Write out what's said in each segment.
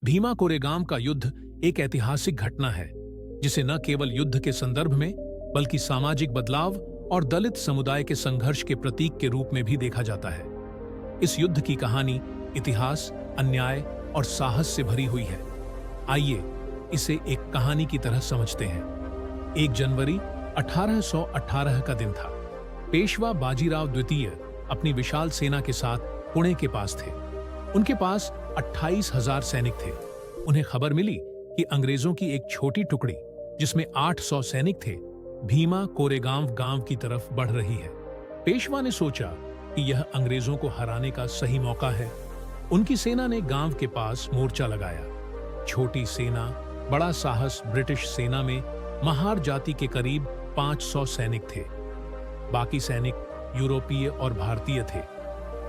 भीमा कोरेगांव का युद्ध एक ऐतिहासिक घटना है जिसे न केवल युद्ध के संदर्भ में बल्कि सामाजिक बदलाव और दलित समुदाय के संघर्ष के प्रतीक के रूप में भी देखा जाता है। इस युद्ध की कहानी इतिहास, अन्याय और साहस से भरी हुई है। आइए इसे एक कहानी की तरह समझते हैं। 1 जनवरी 1818 का दिन था। पेशवा बाजीराव द्वितीय अपनी विशाल सेना के साथ पुणे के पास थे। उनके पास 28,000 सैनिक थे। उन्हें खबर मिली कि अंग्रेजों की एक छोटी टुकड़ी जिसमें 800 सैनिक थे, भीमा कोरेगांव गांव की तरफ बढ़ रही है। पेशवा ने सोचा कि यह अंग्रेजों को हराने का सही मौका है। उनकी सेना ने गांव के पास मोर्चा लगाया। छोटी सेना, बड़ा साहस। ब्रिटिश सेना में महार जाति के करीब 500 सैनिक थे। बाकी सैनिक यूरोपीय और भारतीय थे।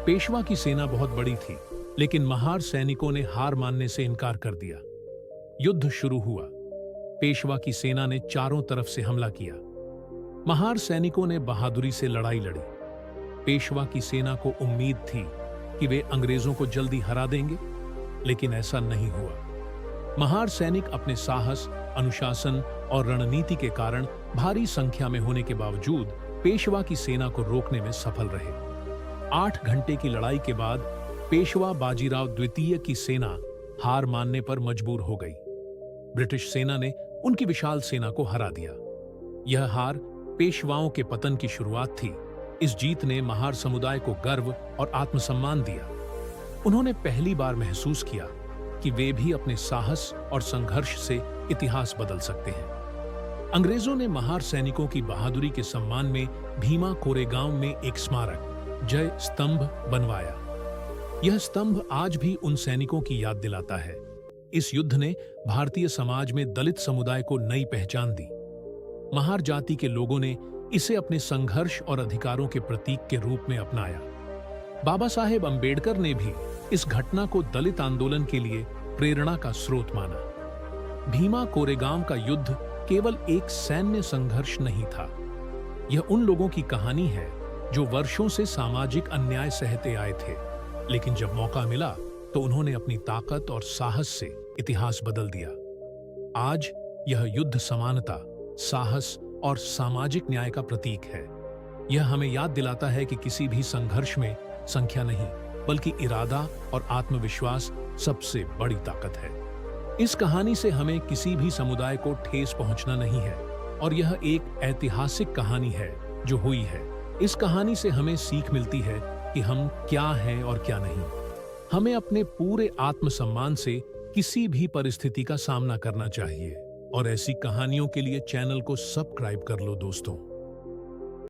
पेशवा की सेना बहुत बड़ी थी, लेकिन महार सैनिकों ने हार मानने से इनकार कर दिया। युद्ध शुरू हुआ। पेशवा की सेना ने चारों तरफ से हमला किया। महार सैनिकों ने बहादुरी से लड़ाई लड़ी। पेशवा की सेना को उम्मीद थी कि वे अंग्रेजों को जल्दी हरा देंगे, लेकिन ऐसा नहीं हुआ। महार सैनिक अपने साहस, अनुशासन और रणनीति के कारण भारी संख्या में होने के बावजूद पेशवा की सेना को रोकने में सफल रहे। 8 घंटे की लड़ाई के बाद पेशवा बाजीराव द्वितीय की सेना हार मानने पर मजबूर हो गई। ब्रिटिश सेना ने उनकी विशाल सेना को हरा दिया। यह हार पेशवाओं के पतन की शुरुआत थी। इस जीत ने महार समुदाय को गर्व और आत्मसम्मान दिया। उन्होंने पहली बार महसूस किया कि वे भी अपने साहस और संघर्ष से इतिहास बदल सकते हैं। अंग्रेजों ने महार सैनिकों की बहादुरी के सम्मान में भीमा कोरेगांव में एक स्मारक, जय स्तंभ, बनवाया। यह स्तंभ आज भी उन सैनिकों की याद दिलाता है। इस युद्ध ने भारतीय समाज में दलित समुदाय को नई पहचान दी। महार जाति के लोगों ने इसे अपने संघर्ष और अधिकारों के प्रतीक के रूप में अपनाया। बाबा साहेब अंबेडकर ने भी इस घटना को दलित आंदोलन के लिए प्रेरणा का स्रोत माना। भीमा कोरेगांव का युद्ध केवल एक सैन्य संघर्ष नहीं था। यह उन लोगों की कहानी है जो वर्षों से सामाजिक अन्याय सहते आए थे, लेकिन जब मौका मिला तो उन्होंने अपनी ताकत और साहस से इतिहास बदल दिया। आज यह युद्ध समानता, साहस और सामाजिक न्याय का प्रतीक है। यह हमें याद दिलाता है कि किसी भी संघर्ष में संख्या नहीं, बल्कि इरादा और आत्मविश्वास सबसे बड़ी ताकत है। इस कहानी से हमें किसी भी समुदाय को ठेस पहुंचना नहीं है, और यह एक ऐतिहासिक कहानी है जो हुई है। इस कहानी से हमें सीख मिलती है कि हम क्या हैं और क्या नहीं। हमें अपने पूरे आत्मसम्मान से किसी भी परिस्थिति का सामना करना चाहिए। और ऐसी कहानियों के लिए चैनल को सब्सक्राइब कर लो दोस्तों।